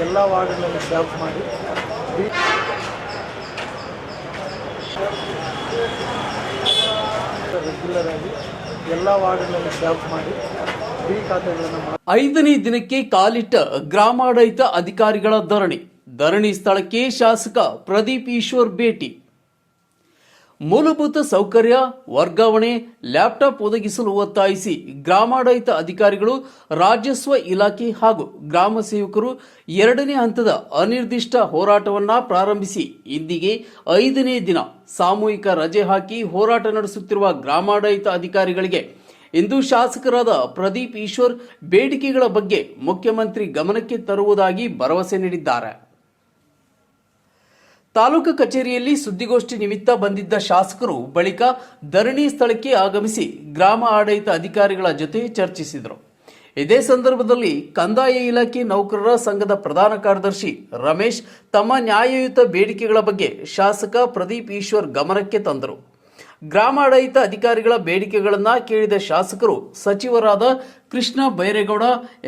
ಎಲ್ಲ ವಾರ್ಡ್ಗಳಲ್ಲಿ ಸ್ಟಾಫ್ ಮಾಡಿ ರೆಗ್ಯುಲರ್ ಆಗಿ ಎಲ್ಲ ವಾರ್ಡ್ಗಳಲ್ಲಿ ಸ್ಟಾಫ್ ಮಾಡಿ ಬಿ ಖಾತೆಗಳನ್ನು 5ನೇ ದಿನಕ್ಕೆ ಕಾಲಿಟ್ಟ ಗ್ರಾಮಾಡಳಿತ ಅಧಿಕಾರಿಗಳ ಧರಣಿ ಸ್ಥಳಕ್ಕೆ ಶಾಸಕ ಪ್ರದೀಪ್ ಈಶ್ವರ್ ಭೇಟಿ. ಮೂಲಭೂತ ಸೌಕರ್ಯ ವರ್ಗಾವಣೆ, ಲ್ಯಾಪ್ಟಾಪ್ ಒದಗಿಸಲು ಒತ್ತಾಯಿಸಿ ಗ್ರಾಮಾಡಳಿತ ಅಧಿಕಾರಿಗಳು, ರಾಜಸ್ವ ಇಲಾಖೆ ಹಾಗೂ ಗ್ರಾಮ ಸೇವಕರು 2ನೇ ಹಂತದ ಅನಿರ್ದಿಷ್ಟ ಹೋರಾಟವನ್ನು ಪ್ರಾರಂಭಿಸಿ ಇಂದಿಗೆ 5ನೇ ದಿನ ಸಾಮೂಹಿಕ ರಜೆ ಹಾಕಿ ಹೋರಾಟ ನಡೆಸುತ್ತಿರುವ ಗ್ರಾಮಾಡಳಿತ ಅಧಿಕಾರಿಗಳಿಗೆ ಇಂದು ಶಾಸಕರಾದ ಪ್ರದೀಪ್ ಈಶ್ವರ್ ಬೇಡಿಕೆಗಳ ಬಗ್ಗೆ ಮುಖ್ಯಮಂತ್ರಿ ಗಮನಕ್ಕೆ ತರುವುದಾಗಿ ಭರವಸೆ ನೀಡಿದ್ದಾರೆ. ತಾಲೂಕು ಕಚೇರಿಯಲ್ಲಿ ಸುದ್ದಿಗೋಷ್ಠಿ ನಿಮಿತ್ತ ಬಂದಿದ್ದ ಶಾಸಕರು ಬಳಿಕ ಧರಣಿ ಸ್ಥಳಕ್ಕೆ ಆಗಮಿಸಿ ಗ್ರಾಮ ಆಡಳಿತ ಅಧಿಕಾರಿಗಳ ಜೊತೆ ಚರ್ಚಿಸಿದರು. ಇದೇ ಸಂದರ್ಭದಲ್ಲಿ ಕಂದಾಯ ಇಲಾಖೆ ನೌಕರರ ಸಂಘದ ಪ್ರಧಾನ ಕಾರ್ಯದರ್ಶಿ ರಮೇಶ್ ತಮ್ಮ ನ್ಯಾಯಯುತ ಬೇಡಿಕೆಗಳ ಬಗ್ಗೆ ಶಾಸಕ ಪ್ರದೀಪ್ ಈಶ್ವರ್ ಗಮನಕ್ಕೆ ತಂದರು. ಗ್ರಾಮಾಡಳಿತ ಅಧಿಕಾರಿಗಳ ಬೇಡಿಕೆಗಳನ್ನು ಕೇಳಿದ ಶಾಸಕರು ಸಚಿವರಾದ ಕೃಷ್ಣ ಬೈರೇಗೌಡ,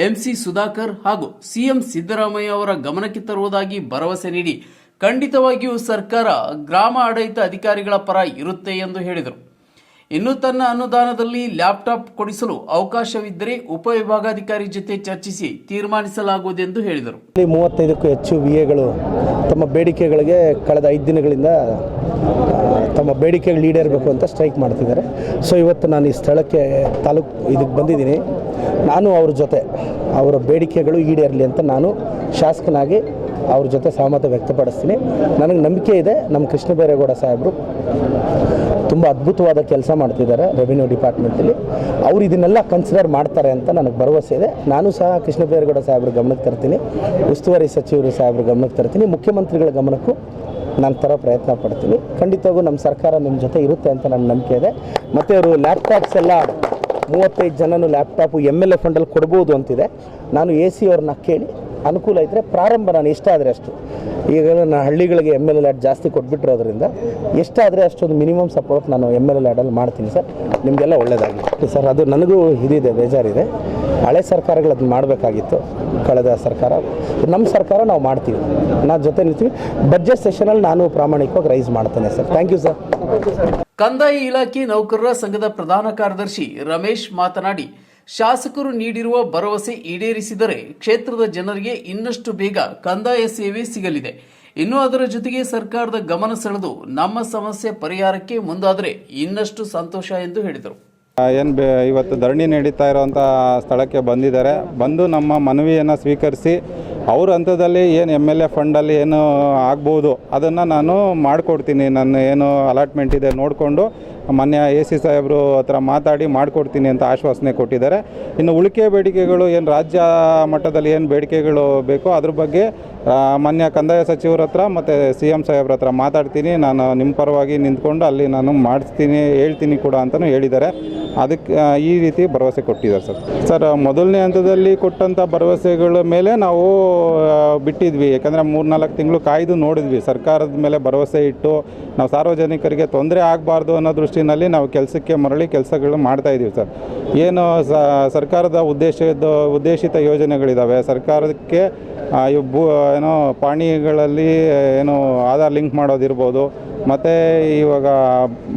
ಎಂಸಿ ಸುಧಾಕರ್ ಹಾಗೂ ಸಿಎಂ ಸಿದ್ದರಾಮಯ್ಯ ಅವರ ಗಮನಕ್ಕೆ ತರುವುದಾಗಿ ಭರವಸೆ ನೀಡಿ ಖಂಡಿತವಾಗಿಯೂ ಸರ್ಕಾರ ಗ್ರಾಮ ಆಡಳಿತ ಅಧಿಕಾರಿಗಳ ಪರ ಇರುತ್ತೆ ಎಂದು ಹೇಳಿದರು. ಇನ್ನು ತನ್ನ ಅನುದಾನದಲ್ಲಿ ಲ್ಯಾಪ್ಟಾಪ್ ಕೊಡಿಸಲು ಅವಕಾಶವಿದ್ದರೆ ಉಪವಿಭಾಗಾಧಿಕಾರಿ ಜೊತೆ ಚರ್ಚಿಸಿ ತೀರ್ಮಾನಿಸಲಾಗುವುದೆಂದು ಹೇಳಿದರು. 35ಕ್ಕೂ ಹೆಚ್ಚು ವಿಎಗಳು ತಮ್ಮ ಬೇಡಿಕೆಗಳಿಗೆ ಕಳೆದ 5 ದಿನಗಳಿಂದ ತಮ್ಮ ಬೇಡಿಕೆಗಳು ಈಡೇರಬೇಕು ಅಂತ ಸ್ಟ್ರೈಕ್ ಮಾಡ್ತಿದ್ದಾರೆ. ಸೊ ಇವತ್ತು ನಾನು ಈ ಸ್ಥಳಕ್ಕೆ ಇದಕ್ಕೆ ಬಂದಿದ್ದೀನಿ. ನಾನು ಅವ್ರ ಜೊತೆ ಅವರ ಬೇಡಿಕೆಗಳು ಈಡೇರಲಿ ಅಂತ ನಾನು ಶಾಸಕನಾಗಿ ಅವ್ರ ಜೊತೆ ಸಹಮತ ವ್ಯಕ್ತಪಡಿಸ್ತೀನಿ. ನನಗೆ ನಂಬಿಕೆ ಇದೆ, ನಮ್ಮ ಕೃಷ್ಣ ಬೈರೇಗೌಡ ಸಾಹೇಬರು ತುಂಬ ಅದ್ಭುತವಾದ ಕೆಲಸ ಮಾಡ್ತಿದ್ದಾರೆ ರೆವಿನ್ಯೂ ಡಿಪಾರ್ಟ್ಮೆಂಟಲ್ಲಿ. ಅವರು ಇದನ್ನೆಲ್ಲ ಕನ್ಸಿಡರ್ ಮಾಡ್ತಾರೆ ಅಂತ ನನಗೆ ಭರವಸೆ ಇದೆ. ನಾನು ಸಹ ಕೃಷ್ಣ ಬೈರೇಗೌಡ ಸಾಹೇಬ್ರ ಗಮನಕ್ಕೆ ತರ್ತೀನಿ, ಉಸ್ತುವಾರಿ ಸಚಿವರು ಸಾಹೇಬ್ರ ಗಮನಕ್ಕೆ ತರ್ತೀನಿ, ಮುಖ್ಯಮಂತ್ರಿಗಳ ಗಮನಕ್ಕೂ ನಾನು ತರೋ ಪ್ರಯತ್ನ ಪಡ್ತೀನಿ. ಖಂಡಿತವಾಗೂ ನಮ್ಮ ಸರ್ಕಾರ ನಿಮ್ಮ ಜೊತೆ ಇರುತ್ತೆ ಅಂತ ನನ್ನ ನಂಬಿಕೆ ಇದೆ. ಮತ್ತು ಅವರು ಲ್ಯಾಪ್ಟಾಪ್ಸ್ ಎಲ್ಲ 35 ಜನನು ಲ್ಯಾಪ್ಟಾಪು MLA ಫಂಡಲ್ಲಿ ಕೊಡ್ಬೋದು ಅಂತಿದೆ. ನಾನು AC ಅವ್ರನ್ನ ಕೇಳಿ ಅನುಕೂಲ ಇದ್ದರೆ ಪ್ರಾರಂಭ ನಾನು ಎಷ್ಟಾದರೆ ಅಷ್ಟು, ಈಗ ನಾನು ಹಳ್ಳಿಗಳಿಗೆ MLA ಲ್ಯಾಡ್ ಜಾಸ್ತಿ ಕೊಟ್ಬಿಟ್ಟಿರೋದ್ರಿಂದ ಎಷ್ಟಾದರೆ ಅಷ್ಟೊಂದು ಮಿನಿಮಮ್ ಸಪೋರ್ಟ್ ನಾನು MLA ಲ್ಯಾಡಲ್ಲಿ ಮಾಡ್ತೀನಿ ಸರ್. ನಿಮಗೆಲ್ಲ ಒಳ್ಳೆಯದಾಗಲಿ ಸರ್. ಅದು ನನಗೂ ಇದಿದೆ, ಬೇಜಾರಿದೆ. ಹಳೆ ಸರ್ಕಾರಗಳು ಅದನ್ನ ಮಾಡಬೇಕಾಗಿತ್ತು, ಕಳೆದ ಸರ್ಕಾರ. ನಮ್ಮ ಸರ್ಕಾರ ನಾವು ಮಾಡ್ತೀವಿ, ನಾವು ಜೊತೆ ನಿಲ್ತೀವಿ. ಬಜೆಟ್ ಸೆಷನಲ್ಲಿ ನಾನು ಪ್ರಾಮಾಣಿಕವಾಗಿ ರೈಸ್ ಮಾಡ್ತೇನೆ ಸರ್. Thank you sir. ಕಂದಾಯ ಇಲಾಖೆ ನೌಕರರ ಸಂಘದ ಪ್ರಧಾನ ಕಾರ್ಯದರ್ಶಿ ರಮೇಶ್ ಮಾತನಾಡಿ, ಶಾಸಕರು ನೀಡಿರುವ ಭರವಸೆ ಈಡೇರಿಸಿದರೆ ಕ್ಷೇತ್ರದ ಜನರಿಗೆ ಇನ್ನಷ್ಟು ಬೇಗ ಕಂದಾಯ ಸೇವೆ ಸಿಗಲಿದೆ. ಇನ್ನು ಅದರ ಜೊತೆಗೆ ಸರ್ಕಾರದ ಗಮನ ಸೆಳೆದು ನಮ್ಮ ಸಮಸ್ಯೆ ಪರಿಹಾರಕ್ಕೆ ಮುಂದಾದರೆ ಇನ್ನಷ್ಟು ಸಂತೋಷ ಎಂದು ಹೇಳಿದರು. ಇವತ್ತು ಧರಣಿ ನಡೀತಾ ಇರುವಂಥ ಸ್ಥಳಕ್ಕೆ ಬಂದಿದ್ದಾರೆ. ಬಂದು ನಮ್ಮ ಮನವಿಯನ್ನು ಸ್ವೀಕರಿಸಿ ಅವ್ರ ಹಂತದಲ್ಲಿ ಏನು MLA ಫಂಡಲ್ಲಿ ಏನು ಆಗ್ಬೋದು ಅದನ್ನು ನಾನು ಮಾಡಿಕೊಡ್ತೀನಿ. ನನ್ನ ಏನು ಅಲಾಟ್ಮೆಂಟ್ ಇದೆ ನೋಡಿಕೊಂಡು ಮಾನ್ಯ AC ಸಾಹೇಬರು ಹತ್ರ ಮಾತಾಡಿ ಮಾಡಿಕೊಡ್ತೀನಿ ಅಂತ ಆಶ್ವಾಸನೆ ಕೊಟ್ಟಿದ್ದಾರೆ. ಇನ್ನು ಉಳಿಕೆ ಬೇಡಿಕೆಗಳು ಏನು ರಾಜ್ಯ ಮಟ್ಟದಲ್ಲಿ ಏನು ಬೇಡಿಕೆಗಳು ಬೇಕೋ ಅದ್ರ ಬಗ್ಗೆ ಮಾನ್ಯ ಕಂದಾಯ ಸಚಿವರ ಹತ್ರ ಮತ್ತು CM ಸಾಹೇಬ್ರ ಹತ್ರ ಮಾತಾಡ್ತೀನಿ. ನಾನು ನಿಮ್ಮ ಪರವಾಗಿ ನಿಂತ್ಕೊಂಡು ಅಲ್ಲಿ ನಾನು ಮಾಡಿಸ್ತೀನಿ, ಹೇಳ್ತೀನಿ ಕೂಡ ಅಂತಲೂ ಹೇಳಿದ್ದಾರೆ. ಅದಕ್ಕೆ ಈ ರೀತಿ ಭರವಸೆ ಕೊಟ್ಟಿದ್ದಾರೆ ಸರ್. ಮೊದಲನೇ ಹಂತದಲ್ಲಿ ಕೊಟ್ಟಂಥ ಭರವಸೆಗಳ ಮೇಲೆ ನಾವು ಬಿಟ್ಟಿದ್ವಿ. ಯಾಕಂದರೆ 3-4 ತಿಂಗಳು ಕಾಯ್ದು ನೋಡಿದ್ವಿ. ಸರ್ಕಾರದ ಮೇಲೆ ಭರವಸೆ ಇಟ್ಟು ನಾವು ಸಾರ್ವಜನಿಕರಿಗೆ ತೊಂದರೆ ಆಗಬಾರ್ದು ಅನ್ನೋ ದೃಷ್ಟಿನಲ್ಲಿ ನಾವು ಕೆಲಸಕ್ಕೆ ಮರಳಿ ಕೆಲಸಗಳು ಮಾಡ್ತಾಯಿದ್ದೀವಿ ಸರ್. ಏನು ಸರ್ಕಾರದ ಉದ್ದೇಶಿತ ಯೋಜನೆಗಳಿದ್ದಾವೆ. ಸರ್ಕಾರಕ್ಕೆ ಏನೋ ಪಾಣಿಗಳಲ್ಲಿ ಏನೋ ಆಧಾರ್ ಲಿಂಕ್ ಮಾಡೋದಿರ್ಬೋದು, ಮತ್ತು ಇವಾಗ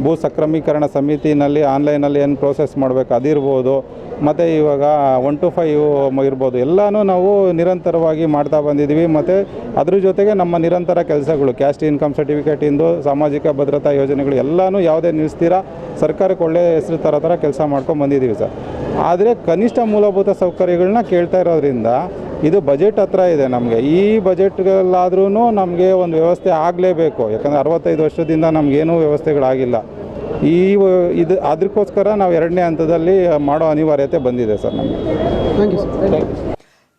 ಭೂ ಸಕ್ರಮೀಕರಣ ಸಮಿತಿನಲ್ಲಿ ಆನ್ಲೈನಲ್ಲಿ ಏನು ಪ್ರೋಸೆಸ್ ಮಾಡಬೇಕು ಅದಿರ್ಬೋದು, ಮತ್ತು ಇವಾಗ 1 to 5 ಇರ್ಬೋದು, ಎಲ್ಲನೂ ನಾವು ನಿರಂತರವಾಗಿ ಮಾಡ್ತಾ ಬಂದಿದ್ದೀವಿ. ಮತ್ತು ಅದ್ರ ಜೊತೆಗೆ ನಮ್ಮ ನಿರಂತರ ಕೆಲಸಗಳು ಕ್ಯಾಸ್ಟ್ ಇನ್ಕಮ್ ಸರ್ಟಿಫಿಕೇಟಿಂದು ಸಾಮಾಜಿಕ ಭದ್ರತಾ ಯೋಜನೆಗಳು ಎಲ್ಲನೂ ಯಾವುದೇ ನಿಲ್ಲಿಸ್ತೀರ ಸರ್ಕಾರಕ್ಕೆ ಒಳ್ಳೆಯ ಹೆಸರು ಥರ ಕೆಲಸ ಮಾಡ್ಕೊಂಡು ಬಂದಿದ್ದೀವಿ ಸರ್. ಆದರೆ ಕನಿಷ್ಠ ಮೂಲಭೂತ ಸೌಕರ್ಯಗಳನ್ನ ಕೇಳ್ತಾ ಇರೋದ್ರಿಂದ ಇದು ಬಜೆಟ್ ಹತ್ರ ಇದೆ. ನಮಗೆ ಈ ಬಜೆಟ್ಗಳಾದ್ರೂ ನಮಗೆ ಒಂದು ವ್ಯವಸ್ಥೆ ಆಗಲೇಬೇಕು. ಯಾಕಂದರೆ 65 ವರ್ಷದಿಂದ ನಮಗೇನೂ ವ್ಯವಸ್ಥೆಗಳಾಗಿಲ್ಲ. ಇದು ಅದಕ್ಕೋಸ್ಕರ ನಾವು 2ನೇ ಹಂತದಲ್ಲಿ ಮಾಡೋ ಅನಿವಾರ್ಯತೆ ಬಂದಿದೆ ಸರ್ ನಮಗೆ.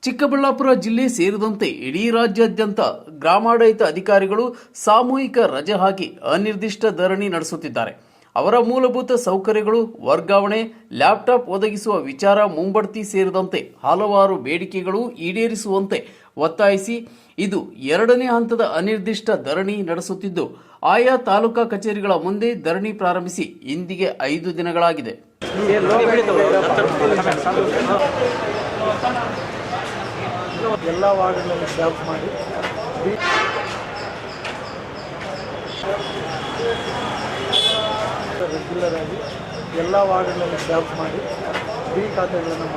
ಚಿಕ್ಕಬಳ್ಳಾಪುರ ಜಿಲ್ಲೆ ಸೇರಿದಂತೆ ಇಡೀ ರಾಜ್ಯಾದ್ಯಂತ ಗ್ರಾಮಾಡಳಿತ ಅಧಿಕಾರಿಗಳು ಸಾಮೂಹಿಕ ರಜೆ ಹಾಕಿ ಅನಿರ್ದಿಷ್ಟ ಧರಣಿ ನಡೆಸುತ್ತಿದ್ದಾರೆ. ಅವರ ಮೂಲಭೂತ ಸೌಕರ್ಯಗಳು ವರ್ಗಾವಣೆ, ಲ್ಯಾಪ್ಟಾಪ್ ಒದಗಿಸುವ ವಿಚಾರ ಮುಂಬಡ್ತಿ ಸೇರಿದಂತೆ ಹಲವಾರು ಬೇಡಿಕೆಗಳು ಈಡೇರಿಸುವಂತೆ ಒತ್ತಾಯಿಸಿ ಇದು 2ನೇ ಹಂತದ ಅನಿರ್ದಿಷ್ಟ ಧರಣಿ ನಡೆಸುತ್ತಿದ್ದು, ಆಯಾ ತಾಲೂಕಾ ಕಚೇರಿಗಳ ಮುಂದೆ ಧರಣಿ ಪ್ರಾರಂಭಿಸಿ ಇಂದಿಗೆ 5 ದಿನಗಳಾಗಿದೆ. ಎಲ್ಲ ವಾರ್ಡ್ಗಳಲ್ಲಿ ಕ್ಯಾಂಪ್ ಮಾಡಿ ರೆಗ್ಯುಲರ್ ಆಗಿ ಎಲ್ಲ ವಾರ್ಡ್ಗಳಲ್ಲಿ ಕ್ಯಾಂಪ್ ಮಾಡಿ ಬಿ ಖಾತೆಗಳನ್ನು